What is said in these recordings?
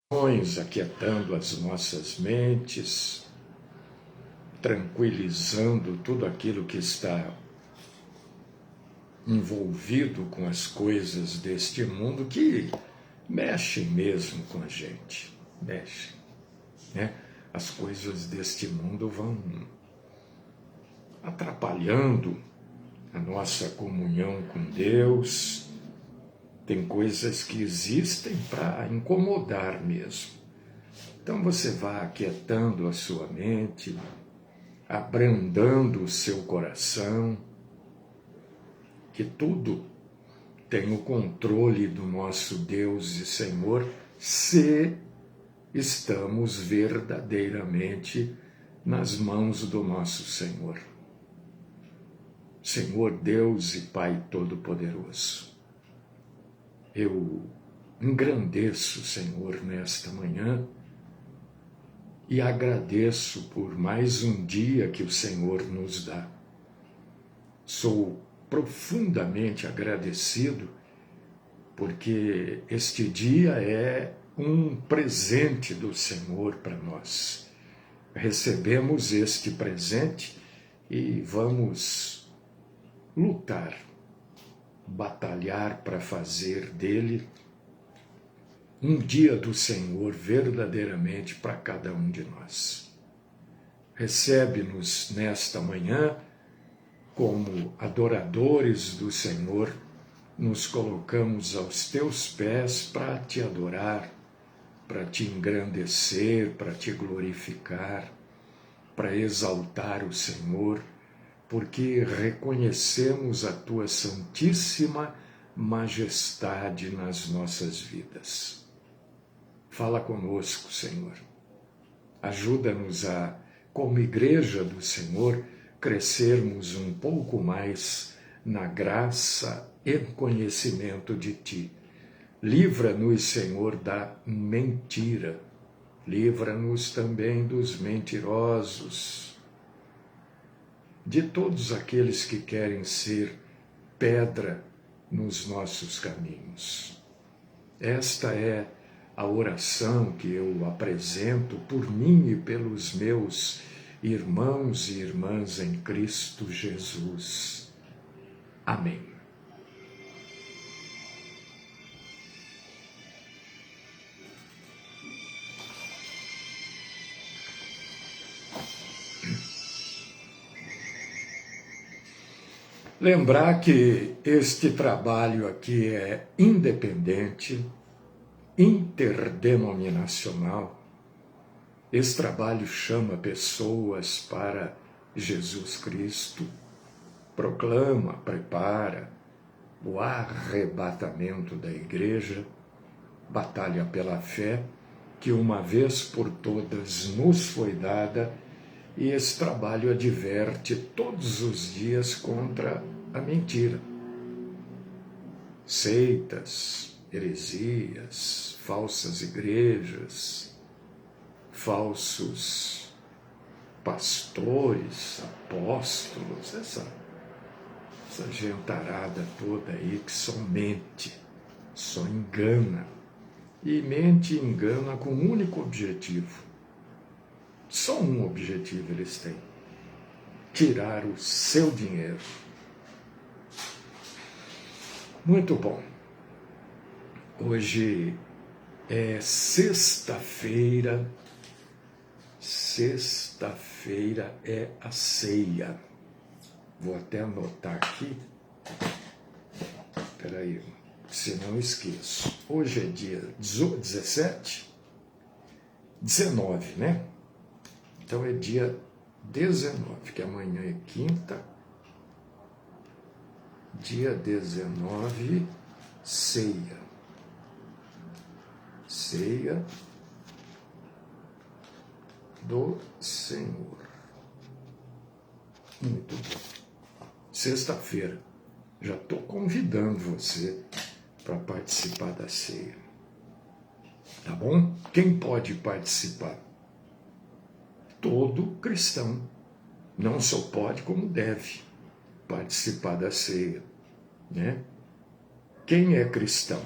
aquietando as nossas mentes, tranquilizando tudo aquilo que está envolvido com as coisas deste mundo que mexem mesmo com a gente, mexem, né? As coisas deste mundo vão atrapalhando a nossa comunhão com Deus. Tem coisas que existem para incomodar mesmo. Então você vai aquietando a sua mente, abrandando o seu coração, que tudo tem o controle do nosso Deus e Senhor, se estamos verdadeiramente nas mãos do nosso Senhor. Senhor Deus e Pai Todo-Poderoso, eu engrandeço, Senhor, nesta manhã e agradeço por mais um dia que o Senhor nos dá. Sou profundamente agradecido porque este dia é um presente do Senhor para nós. Recebemos este presente e vamos lutar, batalhar para fazer dele um dia do Senhor verdadeiramente para cada um de nós. Recebe-nos nesta manhã como adoradores do Senhor, nos colocamos aos teus pés para te adorar, para te engrandecer, para te glorificar, para exaltar o Senhor, porque reconhecemos a tua santíssima majestade nas nossas vidas. Fala conosco, Senhor. Ajuda-nos a, como igreja do Senhor, crescermos um pouco mais na graça e conhecimento de Ti. Livra-nos, Senhor, da mentira. Livra-nos também dos mentirosos, de todos aqueles que querem ser pedra nos nossos caminhos. Esta é a oração que eu apresento por mim e pelos meus irmãos e irmãs em Cristo Jesus. Amém. Lembrar que este trabalho aqui é independente, interdenominacional. Esse trabalho chama pessoas para Jesus Cristo, proclama, prepara o arrebatamento da igreja, batalha pela fé, que uma vez por todas nos foi dada, e esse trabalho adverte todos os dias contra a mentira. Seitas, heresias, falsas igrejas, falsos pastores, apóstolos, essa gentarada toda aí que só mente, só engana. E mente e engana com um único objetivo. Só um objetivo eles têm: tirar o seu dinheiro. Muito bom. Hoje é sexta-feira. Sexta-feira é a ceia. Vou até anotar aqui. Espera aí, senão esqueço. Hoje é dia 17? 19, né? Então é dia 19, que amanhã é quinta. Dia 19, ceia. Ceia do Senhor. Muito bom. Sexta-feira. Já estou convidando você para participar da ceia. Tá bom? Quem pode participar? Todo cristão. Não só pode, como deve participar da ceia, né? Quem é cristão?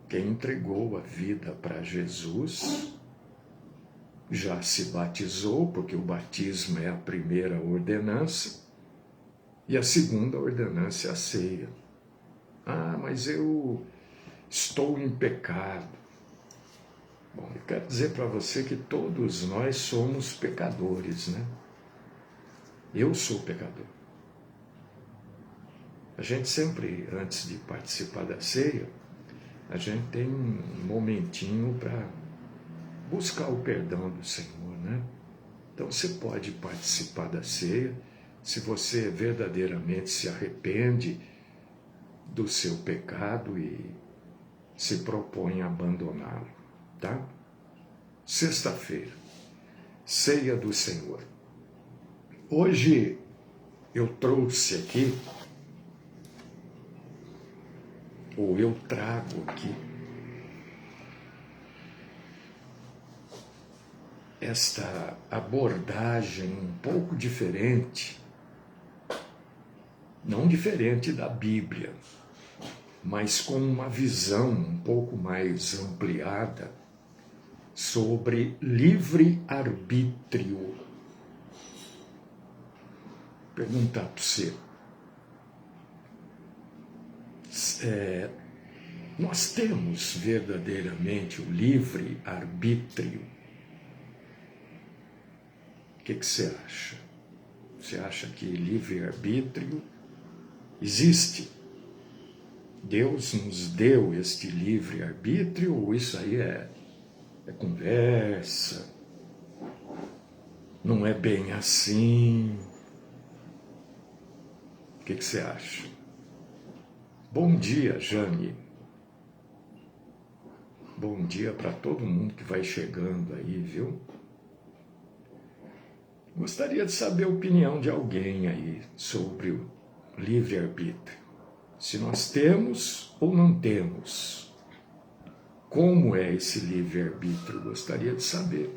Quem entregou a vida para Jesus já se batizou, porque o batismo é a primeira ordenança, e a segunda ordenança é a ceia. Ah, mas eu estou em pecado. Bom, eu quero dizer para você que todos nós somos pecadores, né? Eu sou pecador. A gente sempre, antes de participar da ceia, a gente tem um momentinho para buscar o perdão do Senhor, né? Então você pode participar da ceia, se você verdadeiramente se arrepende do seu pecado e se propõe a abandoná-lo, tá? Sexta-feira, ceia do Senhor. Hoje eu trouxe aqui, ou eu trago aqui, esta abordagem um pouco diferente, não diferente da Bíblia, mas com uma visão um pouco mais ampliada sobre livre-arbítrio. Perguntar para você, nós temos verdadeiramente o livre-arbítrio? O que você acha? Você acha que livre-arbítrio existe? Deus nos deu este livre-arbítrio ou isso aí é conversa? Não é bem assim? O que você acha? Bom dia, Jane. Bom dia para todo mundo que vai chegando aí, viu? Gostaria de saber a opinião de alguém aí sobre o livre-arbítrio. Se nós temos ou não temos. Como é esse livre-arbítrio? Gostaria de saber,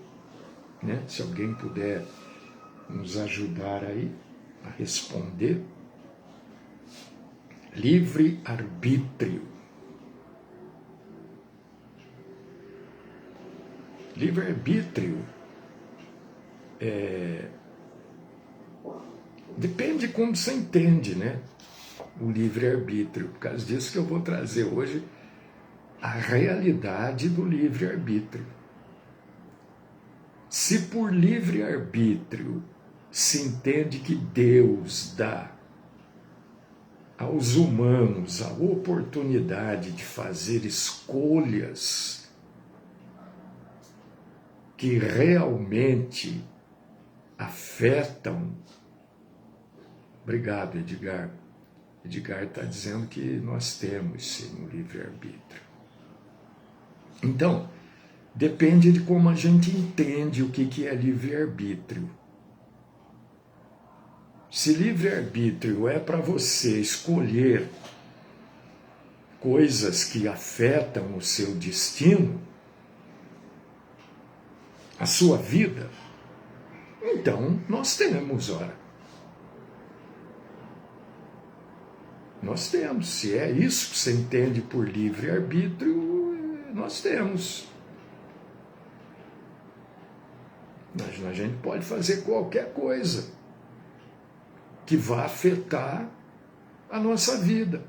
né? Se alguém puder nos ajudar aí a responder. Livre-arbítrio. Livre-arbítrio depende de como você entende, né? O livre-arbítrio. Por causa disso que eu vou trazer hoje a realidade do livre-arbítrio. Se por livre-arbítrio se entende que Deus dá aos humanos a oportunidade de fazer escolhas que realmente afetam. Obrigado, Edgar. Edgar está dizendo que nós temos sim um livre-arbítrio. Então, depende de como a gente entende o que é livre-arbítrio. Se livre-arbítrio é para você escolher coisas que afetam o seu destino, a sua vida, então nós temos, ora. Nós temos. Se é isso que você entende por livre-arbítrio, nós temos. Mas a gente pode fazer qualquer coisa que vá afetar a nossa vida,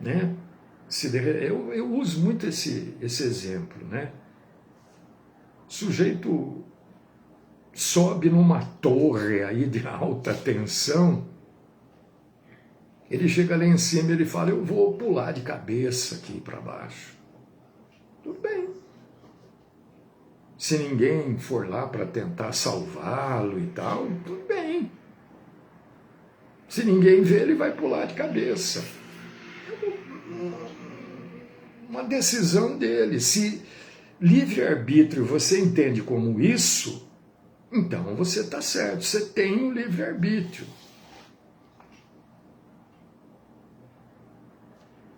né? Eu uso muito esse exemplo, né? O sujeito sobe numa torre aí de alta tensão, ele chega lá em cima e ele fala, eu vou pular de cabeça aqui para baixo. Tudo bem. Se ninguém for lá para tentar salvá-lo e tal, tudo bem. Se ninguém vê, ele vai pular de cabeça. Uma decisão dele. Se livre-arbítrio você entende como isso, então você está certo, você tem um livre-arbítrio.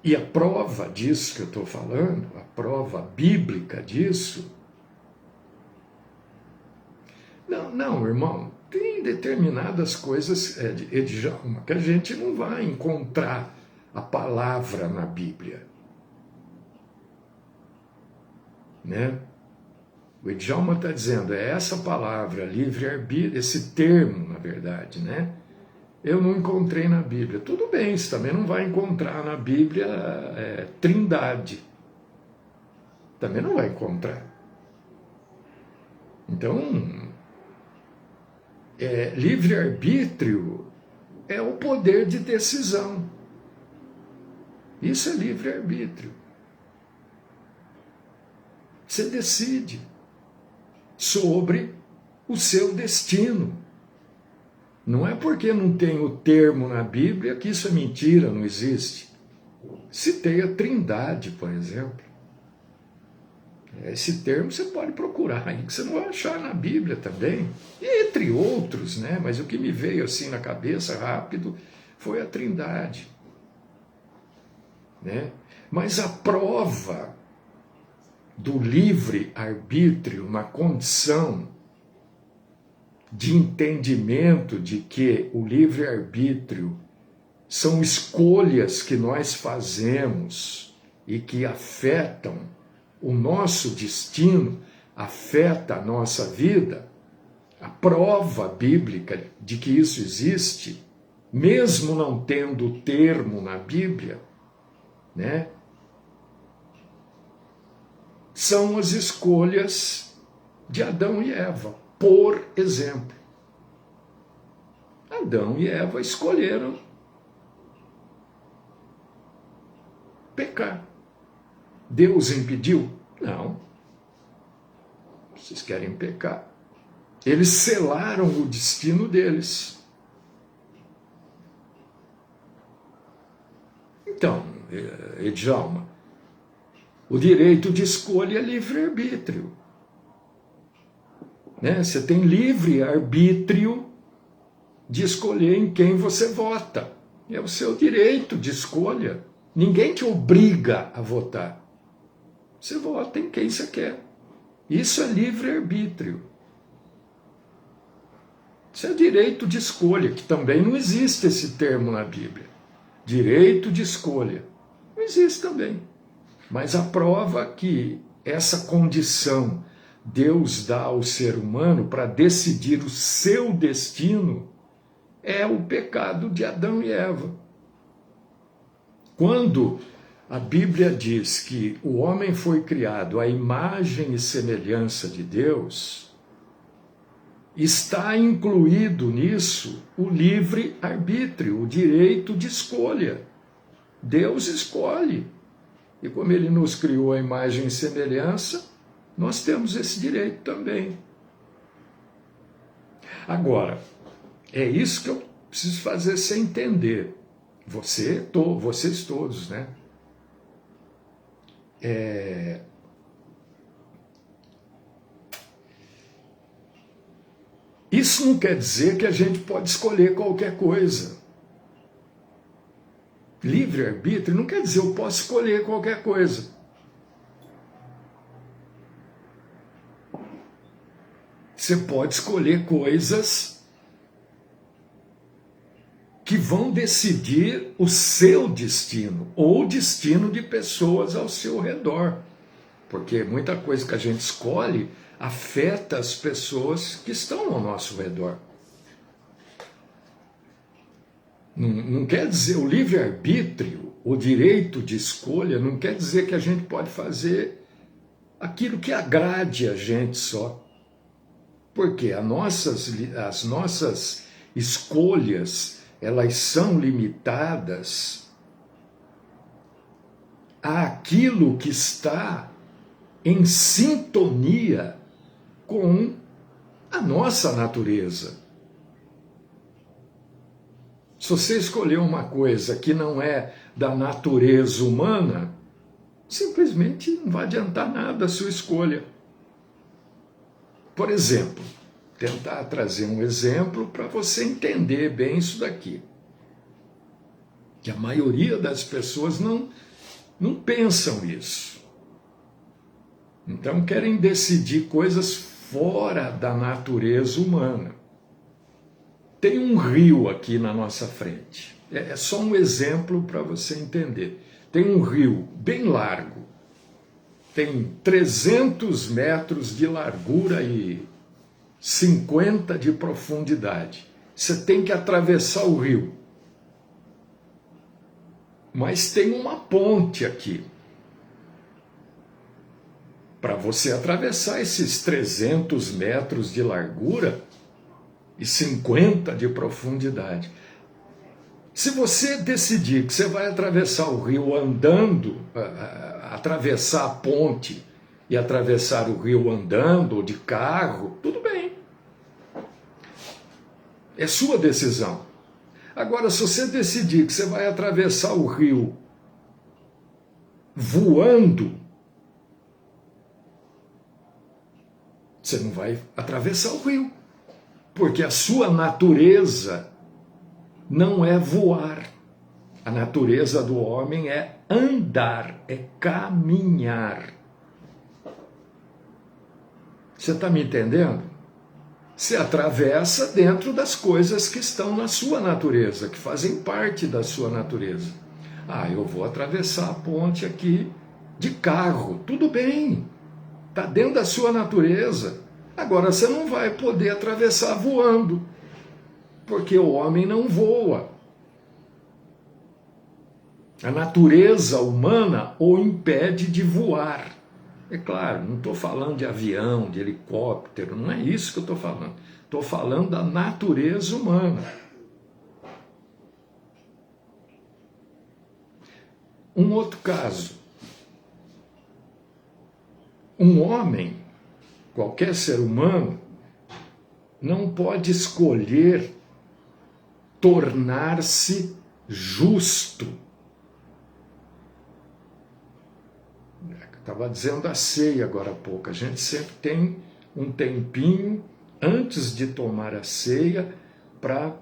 E a prova disso que eu estou falando, a prova bíblica disso, não, irmão, tem determinadas coisas, Edjalma, que a gente não vai encontrar a palavra na Bíblia. né? O Djalma está dizendo, é essa palavra, livre-arbítrio, esse termo, na verdade, né? Eu não encontrei na Bíblia. Tudo bem, você também não vai encontrar na Bíblia trindade. Também não vai encontrar. Então, livre-arbítrio é o poder de decisão. Isso é livre-arbítrio. Você decide sobre o seu destino. Não é porque não tem o termo na Bíblia que isso é mentira, não existe. Citei a Trindade, por exemplo. Esse termo você pode procurar aí, que você não vai achar na Bíblia também. E entre outros, né? Mas o que me veio assim na cabeça rápido foi a Trindade. Né? Mas a prova do livre-arbítrio na condição de entendimento de que o livre-arbítrio são escolhas que nós fazemos e que afetam o nosso destino, afeta a nossa vida, a prova bíblica de que isso existe, mesmo não tendo o termo na Bíblia, né, são as escolhas de Adão e Eva. Por exemplo, Adão e Eva escolheram pecar. Deus impediu? Não. Vocês querem pecar. Eles selaram o destino deles. Então, Djalma, o direito de escolha é livre-arbítrio. Né? Você tem livre-arbítrio de escolher em quem você vota. É o seu direito de escolha. Ninguém te obriga a votar. Você vota em quem você quer. Isso é livre-arbítrio. Isso é direito de escolha, que também não existe esse termo na Bíblia. Direito de escolha. Não existe também. Mas a prova que essa condição Deus dá ao ser humano para decidir o seu destino é o pecado de Adão e Eva. Quando a Bíblia diz que o homem foi criado à imagem e semelhança de Deus, está incluído nisso o livre-arbítrio, o direito de escolha. Deus escolhe. E como ele nos criou à imagem e semelhança, nós temos esse direito também. Agora, é isso que eu preciso fazer você entender. Vocês todos, né? Isso não quer dizer que a gente pode escolher qualquer coisa. Livre-arbítrio não quer dizer eu posso escolher qualquer coisa. Você pode escolher coisas que vão decidir o seu destino, ou o destino de pessoas ao seu redor. Porque muita coisa que a gente escolhe afeta as pessoas que estão ao nosso redor. Não quer dizer, o livre-arbítrio, o direito de escolha, não quer dizer que a gente pode fazer aquilo que agrade a gente só. Porque as nossas escolhas, elas são limitadas àquilo que está em sintonia com a nossa natureza. Se você escolher uma coisa que não é da natureza humana, simplesmente não vai adiantar nada a sua escolha. Por exemplo, tentar trazer um exemplo para você entender bem isso daqui. Que a maioria das pessoas não pensam isso. Então querem decidir coisas fora da natureza humana. Tem um rio aqui na nossa frente. É só um exemplo para você entender. Tem um rio bem largo. tem 300 metros de largura e 50 de profundidade. Você tem que atravessar o rio. Mas tem uma ponte aqui. Para você atravessar esses 300 metros de largura e 50 de profundidade. Se você decidir que você vai atravessar o rio andando, atravessar a ponte e atravessar o rio andando ou de carro, tudo bem. É sua decisão. Agora, se você decidir que você vai atravessar o rio voando, você não vai atravessar o rio, porque a sua natureza não é voar. A natureza do homem é andar, é caminhar. Você está me entendendo? Você atravessa dentro das coisas que estão na sua natureza, que fazem parte da sua natureza. Ah, eu vou atravessar a ponte aqui de carro. Tudo bem, está dentro da sua natureza. Agora você não vai poder atravessar voando, porque o homem não voa. A natureza humana o impede de voar. É claro, não estou falando de avião, de helicóptero, não é isso que eu estou falando. Estou falando da natureza humana. Um outro caso. Um homem, qualquer ser humano, não pode escolher tornar-se justo. Estava dizendo a ceia agora há pouco. A gente sempre tem um tempinho antes de tomar a ceia para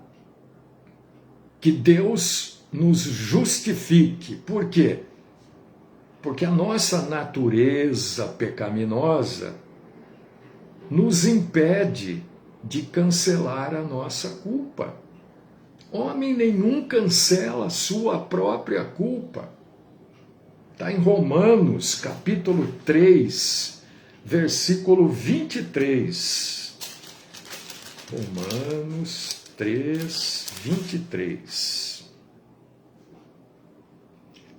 que Deus nos justifique. Por quê? Porque a nossa natureza pecaminosa nos impede de cancelar a nossa culpa. Homem nenhum cancela a sua própria culpa. Está em Romanos, capítulo 3, versículo 23. Romanos 3, 23.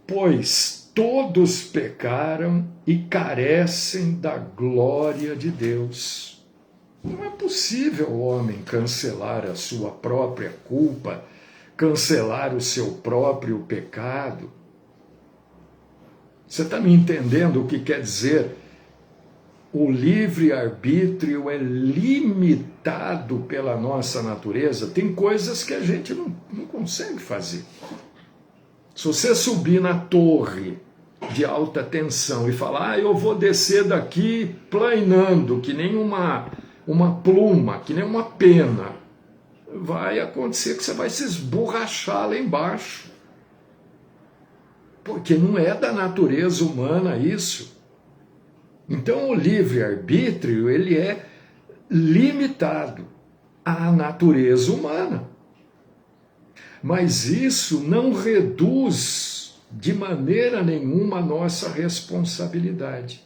Pois todos pecaram e carecem da glória de Deus. Não é possível o homem cancelar a sua própria culpa, cancelar o seu próprio pecado. Você está me entendendo o que quer dizer? O livre-arbítrio é limitado pela nossa natureza. Tem coisas que a gente não consegue fazer. Se você subir na torre de alta tensão e falar, eu vou descer daqui planando, que nem uma pluma, que nem uma pena, vai acontecer que você vai se esborrachar lá embaixo. Porque não é da natureza humana isso. Então o livre-arbítrio, ele é limitado à natureza humana. Mas isso não reduz de maneira nenhuma a nossa responsabilidade.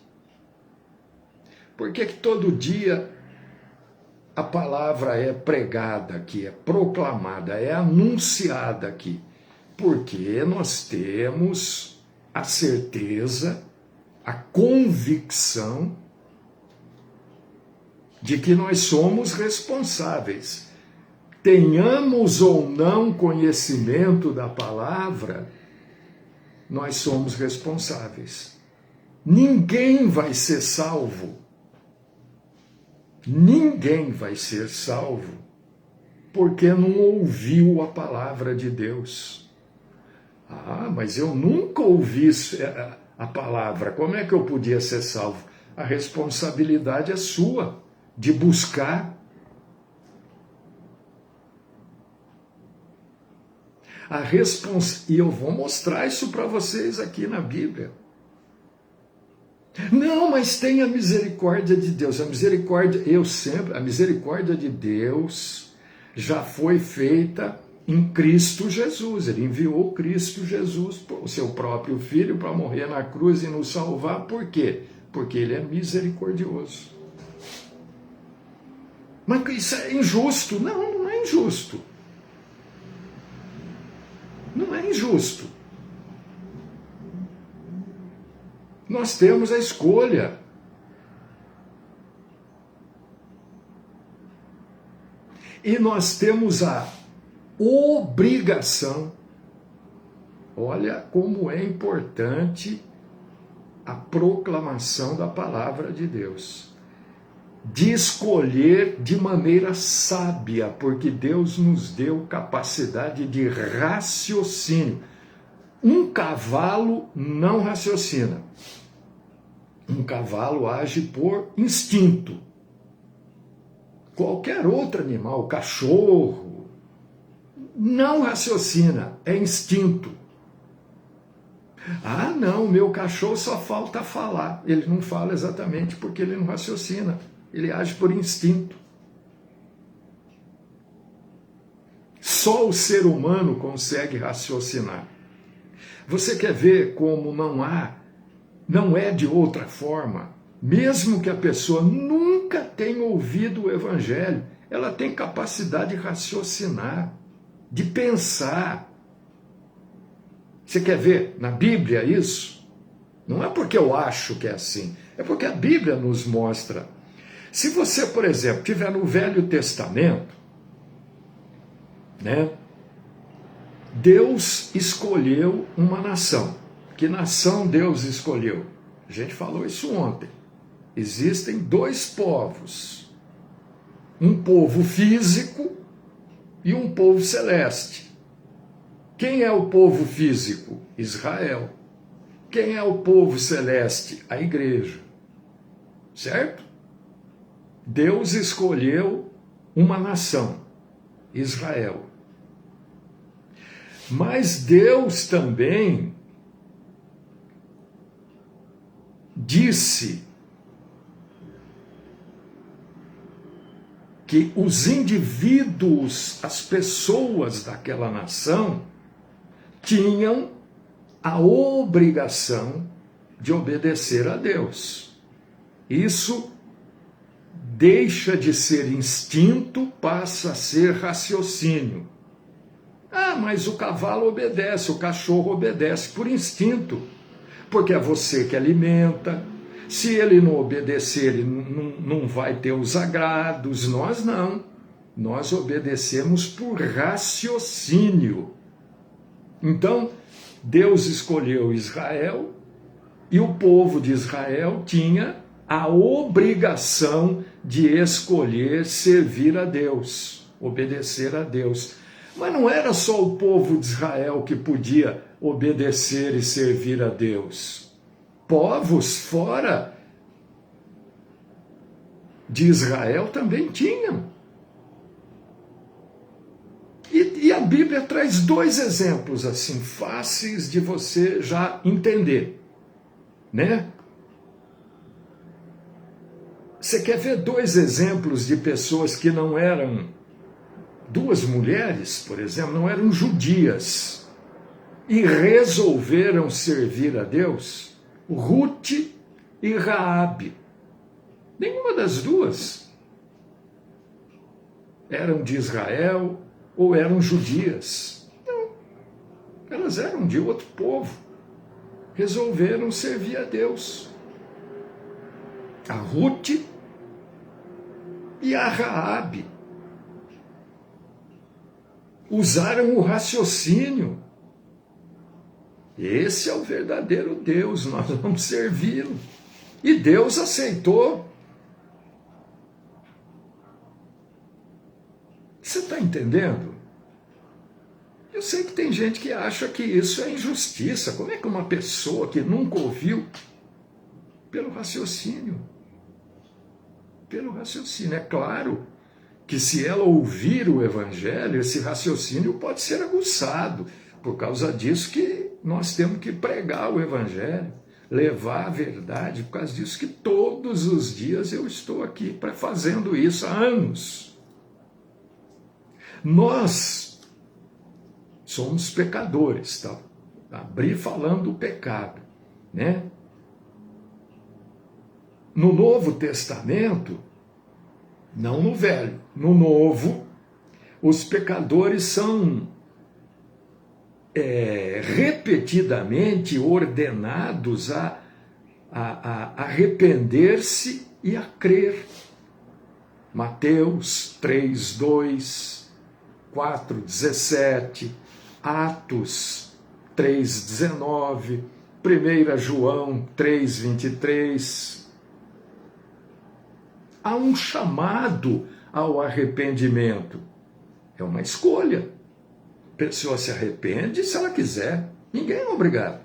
Por que todo dia a palavra é pregada aqui, é proclamada, é anunciada aqui? Porque nós temos a certeza, a convicção de que nós somos responsáveis. Tenhamos ou não conhecimento da palavra, nós somos responsáveis. Ninguém vai ser salvo. Ninguém vai ser salvo porque não ouviu a palavra de Deus. Ah, mas eu nunca ouvi a palavra. Como é que eu podia ser salvo? A responsabilidade é sua, de buscar. E eu vou mostrar isso para vocês aqui na Bíblia. Não, mas tem a misericórdia de Deus. A misericórdia de Deus já foi feita em Cristo Jesus. Ele enviou Cristo Jesus, o seu próprio Filho, para morrer na cruz e nos salvar. Por quê? porque ele é misericordioso. Mas isso é injusto? Não, não é injusto. Não é injusto. Nós temos a escolha. E nós temos a obrigação. Olha como é importante a proclamação da palavra de Deus. De escolher de maneira sábia, porque Deus nos deu capacidade de raciocínio. Um cavalo não raciocina. Um cavalo age por instinto. Qualquer outro animal, cachorro, não raciocina, é instinto. Ah, não, meu cachorro só falta falar. Ele não fala exatamente porque ele não raciocina. Ele age por instinto. Só o ser humano consegue raciocinar. Você quer ver como não é de outra forma? Mesmo que a pessoa nunca tenha ouvido o Evangelho, ela tem capacidade de raciocinar, de pensar. Você quer ver na Bíblia isso? Não é porque eu acho que é assim, é porque a Bíblia nos mostra. Se você, por exemplo, tiver no Velho Testamento, né? Deus escolheu uma nação. Que nação Deus escolheu? A gente falou isso ontem. Existem dois povos. Um povo físico e um povo celeste. Quem é o povo físico? Israel. Quem é o povo celeste? A igreja. Certo? Deus escolheu uma nação, Israel. Mas Deus também disse que os indivíduos, as pessoas daquela nação, tinham a obrigação de obedecer a Deus. Isso deixa de ser instinto, passa a ser raciocínio. Ah, mas o cavalo obedece, o cachorro obedece por instinto, porque é você que alimenta. Se ele não obedecer, ele não vai ter os agrados. Nós não. Nós obedecemos por raciocínio. Então, Deus escolheu Israel e o povo de Israel tinha a obrigação de escolher servir a Deus, obedecer a Deus. Mas não era só o povo de Israel que podia obedecer e servir a Deus. Povos fora de Israel também tinham. E a Bíblia traz dois exemplos assim, fáceis de você já entender, né? Você quer ver dois exemplos de pessoas que não eram, duas mulheres, por exemplo, não eram judias e resolveram servir a Deus? Ruth e Raabe. Nenhuma das duas eram de Israel ou eram judias. Não, elas eram de outro povo. Resolveram servir a Deus. A Ruth e a Raabe usaram o raciocínio. Esse é o verdadeiro Deus, nós vamos servi-lo. E Deus aceitou. Você está entendendo? Eu sei que tem gente que acha que isso é injustiça. Como é que uma pessoa que nunca ouviu, pelo raciocínio, é claro que se ela ouvir o Evangelho, esse raciocínio pode ser aguçado. Por causa disso que nós temos que pregar o Evangelho, levar a verdade, por causa disso que todos os dias eu estou aqui fazendo isso há anos. Nós somos pecadores, tá? Abri falando do pecado, né? no Novo Testamento, não no Velho, no Novo, os pecadores são repetidamente ordenados a arrepender-se e a crer. Mateus 3:2, 4:17, Atos 3:19, 1 João 3:23. Há um chamado ao arrependimento. É uma escolha. A pessoa se arrepende se ela quiser. Ninguém é obrigado.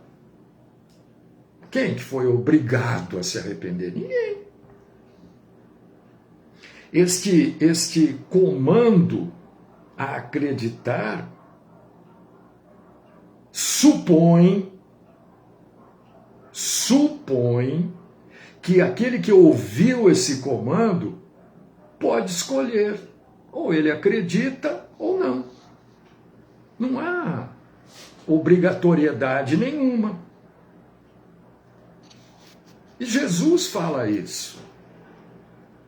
Quem que foi obrigado a se arrepender? Ninguém. Este comando a acreditar supõe que aquele que ouviu esse comando pode escolher, ou ele acredita ou não. Não há obrigatoriedade nenhuma. E Jesus fala isso.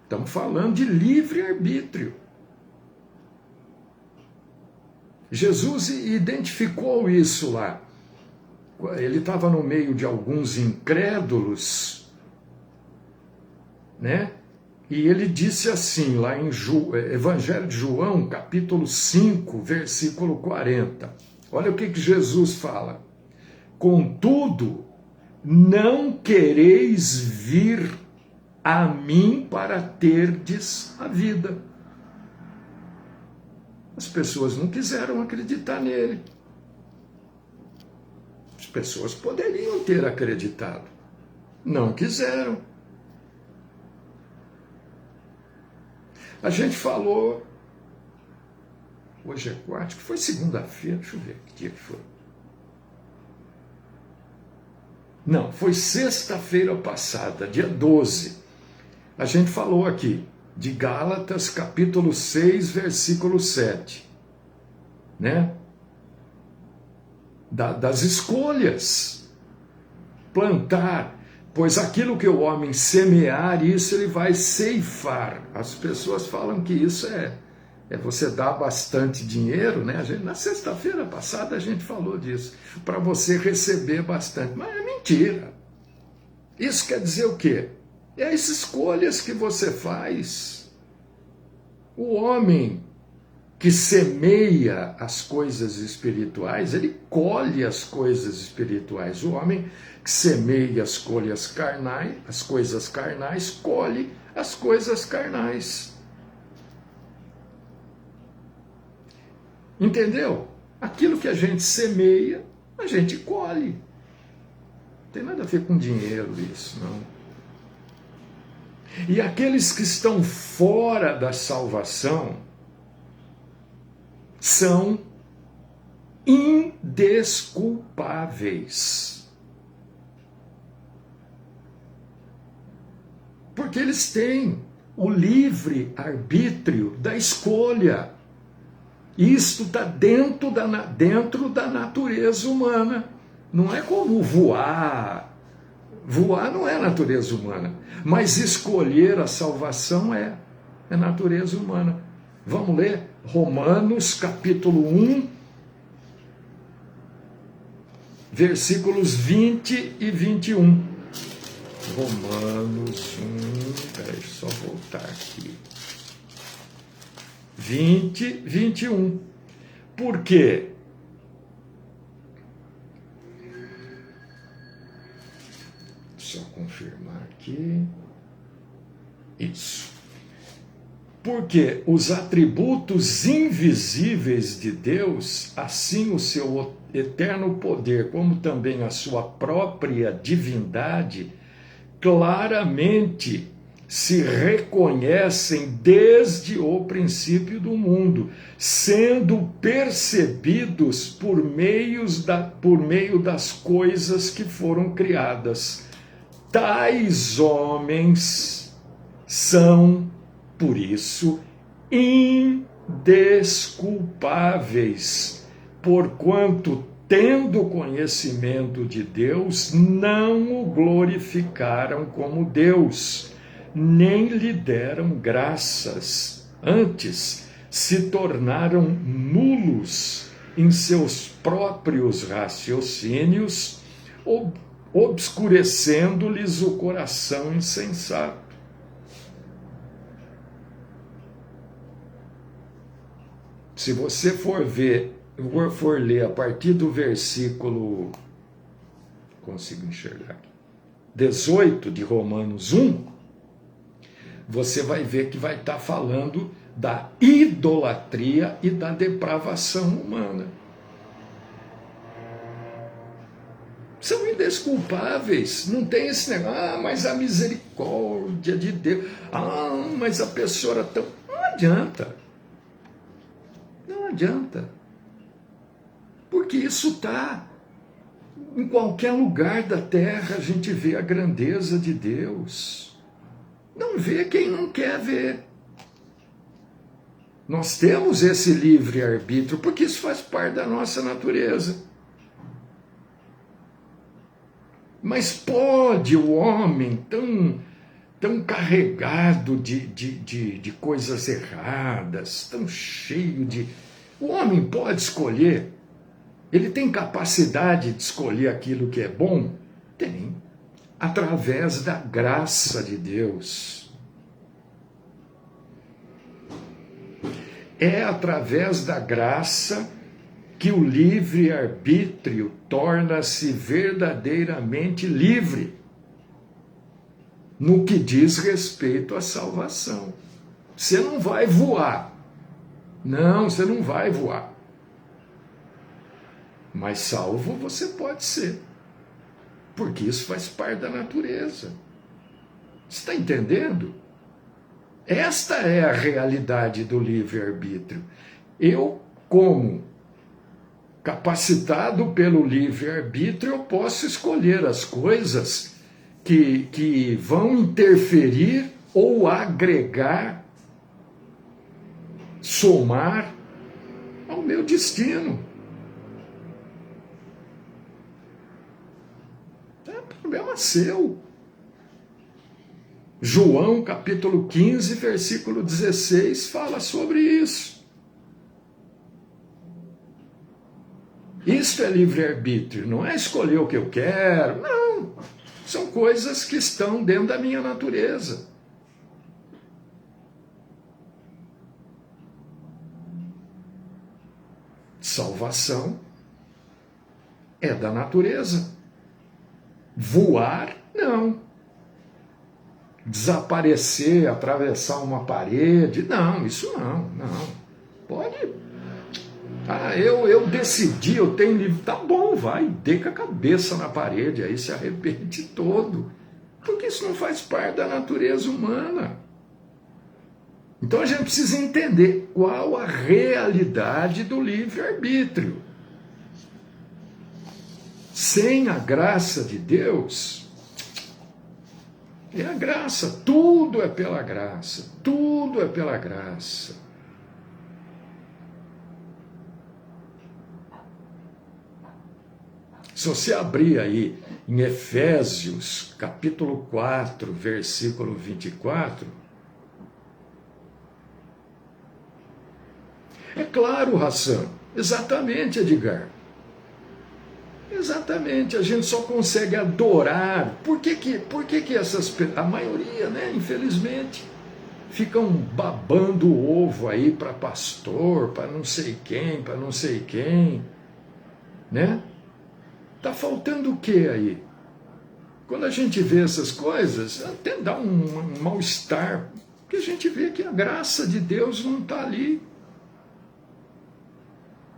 Estamos falando de livre-arbítrio. Jesus identificou isso lá. Ele estava no meio de alguns incrédulos, né? E ele disse assim, lá em Evangelho de João, capítulo 5, versículo 40. Olha o que Jesus fala. Contudo, não quereis vir a mim para terdes a vida. As pessoas não quiseram acreditar nele. As pessoas poderiam ter acreditado. Não quiseram. A gente falou, hoje é quarta, que foi segunda-feira, deixa eu ver que dia que foi. Não, foi sexta-feira passada, dia 12. A gente falou aqui de Gálatas, capítulo 6, versículo 7. Né? Das escolhas. Plantar. Pois aquilo que o homem semear, isso ele vai ceifar. As pessoas falam que isso é você dar bastante dinheiro, né? Na sexta-feira passada a gente falou disso, para você receber bastante. Mas é mentira. Isso quer dizer o quê? É as escolhas que você faz. O homem que semeia as coisas espirituais, ele colhe as coisas espirituais. O homem que semeia as coisas carnais, colhe as coisas carnais. Entendeu? Aquilo que a gente semeia, a gente colhe. Não tem nada a ver com dinheiro isso, não. E aqueles que estão fora da salvação são indesculpáveis. Porque eles têm o livre arbítrio da escolha. Isto está dentro da natureza humana. Não é como voar. Voar não é natureza humana. Mas escolher a salvação é natureza humana. Vamos ler Romanos capítulo 1, versículos 20 e 21. Romanos 1, peraí, deixa eu só voltar aqui. 20, 21. Por quê? Deixa eu confirmar aqui. Isso. Porque os atributos invisíveis de Deus, assim o seu eterno poder, como também a sua própria divindade, claramente se reconhecem desde o princípio do mundo, sendo percebidos por meio das coisas que foram criadas. Tais homens são, por isso, indesculpáveis, porquanto, tendo conhecimento de Deus, não o glorificaram como Deus, nem lhe deram graças, antes se tornaram nulos em seus próprios raciocínios, obscurecendo-lhes o coração insensato. Se você for ler a partir do versículo, consigo enxergar aqui, 18 de Romanos 1, você vai ver que vai estar falando da idolatria e da depravação humana. São indesculpáveis, não tem esse negócio, mas a misericórdia de Deus, mas a pessoa tão... Não adianta. Não adianta. Porque isso está em qualquer lugar da terra, a gente vê a grandeza de Deus. Não vê quem não quer ver. Nós temos esse livre-arbítrio, porque isso faz parte da nossa natureza. Mas pode o homem tão carregado de coisas erradas, tão cheio de... O homem pode escolher? Ele tem capacidade de escolher aquilo que é bom? Tem. Através da graça de Deus. É através da graça que o livre-arbítrio torna-se verdadeiramente livre no que diz respeito à salvação. Você não vai voar. Não, você não vai voar. Mas salvo você pode ser. Porque isso faz parte da natureza. Você está entendendo? Esta é a realidade do livre-arbítrio. Eu, como capacitado pelo livre-arbítrio, eu posso escolher as coisas que vão interferir ou agregar, somar ao meu destino. É problema seu. João, capítulo 15, versículo 16, fala sobre isso. Isto é livre-arbítrio, não é escolher o que eu quero, não. São coisas que estão dentro da minha natureza. Salvação é da natureza. Voar, não. Desaparecer, atravessar uma parede, não, isso não. Pode. Eu decidi, eu tenho livre. Tá bom, vai, dê com a cabeça na parede, aí se arrepende todo. Porque isso não faz parte da natureza humana. Então a gente precisa entender qual a realidade do livre-arbítrio. Sem a graça de Deus, é a graça, tudo é pela graça, tudo é pela graça. Se você abrir aí em Efésios, capítulo 4, versículo 24, é claro, Hassan, exatamente, Edgar. Exatamente, a gente só consegue adorar. Por que essas... A maioria, né, infelizmente, ficam babando o ovo aí para pastor, para não sei quem, né? Tá faltando o que aí? Quando a gente vê essas coisas, até dá um mal-estar, porque a gente vê que a graça de Deus não está ali.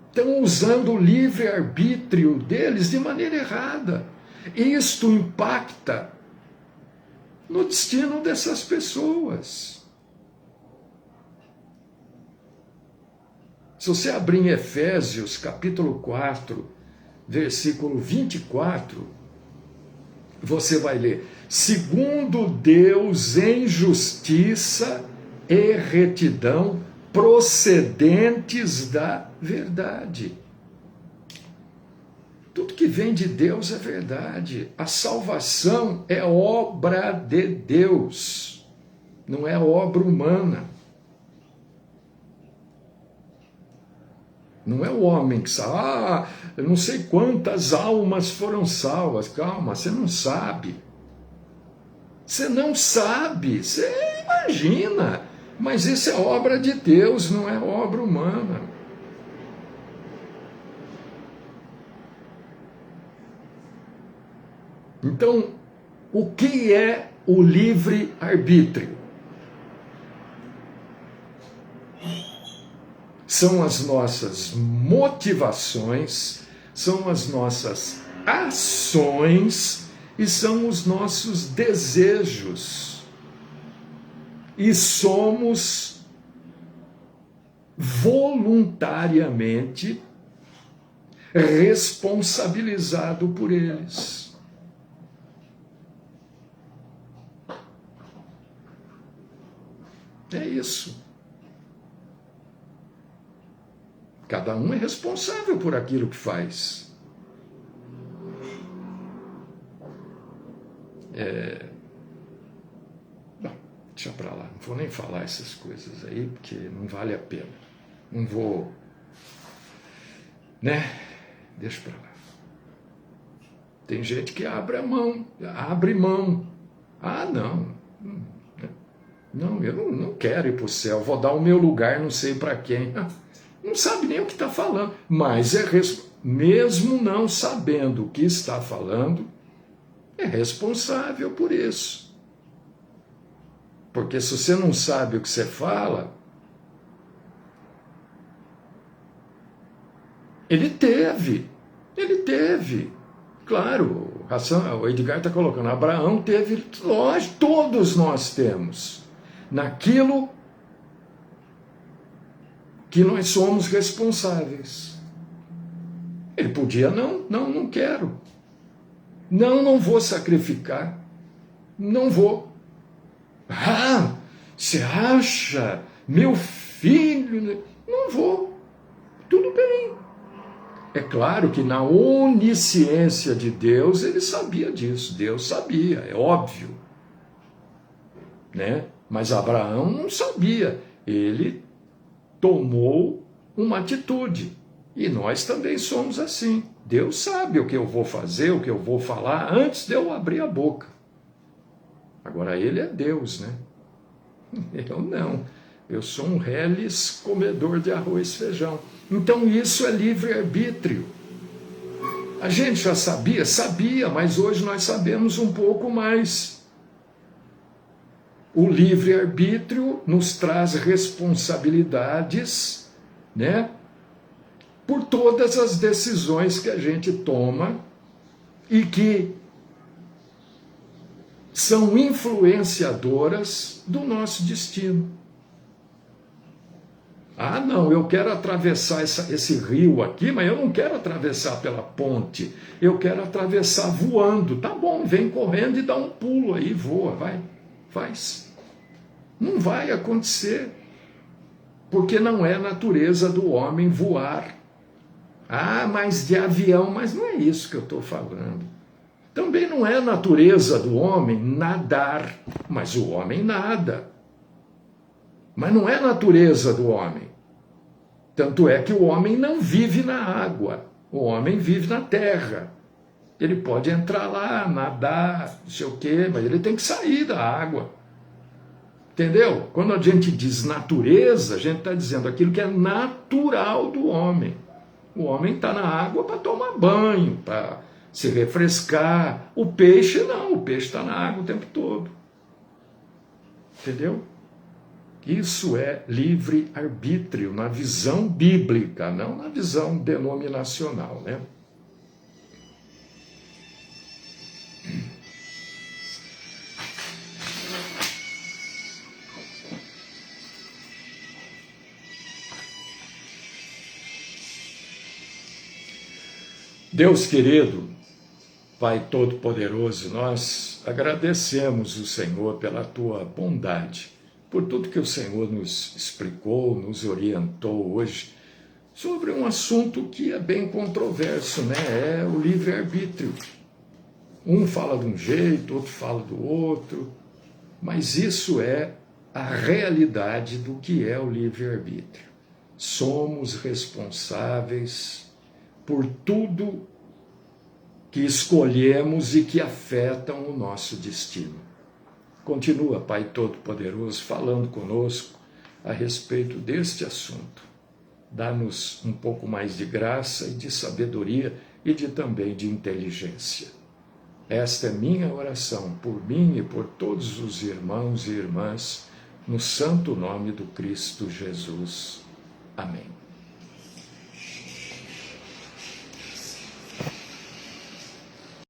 Estão usando o livre-arbítrio deles de maneira errada. Isto impacta no destino dessas pessoas. Se você abrir em Efésios, capítulo 4, versículo 24, você vai ler: segundo Deus em justiça e retidão, procedentes da verdade. Tudo que vem de Deus é verdade. A salvação é obra de Deus. não é obra humana. Não é o homem que sabe, eu não sei quantas almas foram salvas. Calma, você não sabe. Você não sabe, você imagina. Mas isso é obra de Deus, não é obra humana. Então, o que é o livre-arbítrio? São as nossas motivações, são as nossas ações e são os nossos desejos. E somos voluntariamente responsabilizados por eles. É isso. Cada um é responsável por aquilo que faz. Bom, deixa pra lá, não vou nem falar essas coisas aí, porque não vale a pena. Não vou, né? Deixa pra lá. Tem gente que abre mão. Ah, não. Não, eu não quero ir para o céu, vou dar o meu lugar, não sei para quem. Não sabe nem o que está falando, mas mesmo não sabendo o que está falando, é responsável por isso. Porque se você não sabe o que você fala, ele teve. Claro, o Edgar está colocando, Abraão teve, lógico, todos nós temos. Naquilo que nós somos responsáveis. Ele podia, não quero. Não vou sacrificar. Não vou. Ah, você acha? Meu filho? Não vou. Tudo bem. É claro que na onisciência de Deus, ele sabia disso. Deus sabia, é óbvio. Né? Mas Abraão não sabia. Ele tomou uma atitude. E nós também somos assim. Deus sabe o que eu vou fazer, o que eu vou falar, antes de eu abrir a boca. Agora, ele é Deus, né? Eu não. Eu sou um reles comedor de arroz e feijão. Então, isso é livre-arbítrio. A gente já sabia? Sabia, mas hoje nós sabemos um pouco mais. O livre-arbítrio nos traz responsabilidades, né, por todas as decisões que a gente toma e que são influenciadoras do nosso destino. Ah, não, eu quero atravessar esse rio aqui, mas eu não quero atravessar pela ponte. Eu quero atravessar voando. Tá bom, vem correndo e dá um pulo aí, voa, vai, faz. Não vai acontecer, porque não é natureza do homem voar. Ah, mas de avião, mas não é isso que eu estou falando. Também não é natureza do homem nadar, mas o homem nada. Mas não é natureza do homem. Tanto é que o homem não vive na água, o homem vive na terra. Ele pode entrar lá, nadar, não sei o quê, mas ele tem que sair da água. Entendeu? Quando a gente diz natureza, a gente está dizendo aquilo que é natural do homem. O homem está na água para tomar banho, para se refrescar. O peixe não, o peixe está na água o tempo todo. Entendeu? Isso é livre-arbítrio na visão bíblica, não na visão denominacional, né? Deus querido, Pai Todo-Poderoso, nós agradecemos o Senhor pela Tua bondade, por tudo que o Senhor nos explicou, nos orientou hoje, sobre um assunto que é bem controverso, né? É o livre-arbítrio. Um fala de um jeito, outro fala do outro, mas isso é a realidade do que é o livre-arbítrio. Somos responsáveis por tudo que escolhemos e que afetam o nosso destino. Continua, Pai Todo-Poderoso, falando conosco a respeito deste assunto. Dá-nos um pouco mais de graça e de sabedoria e também de inteligência. Esta é minha oração por mim e por todos os irmãos e irmãs, no santo nome do Cristo Jesus. Amém.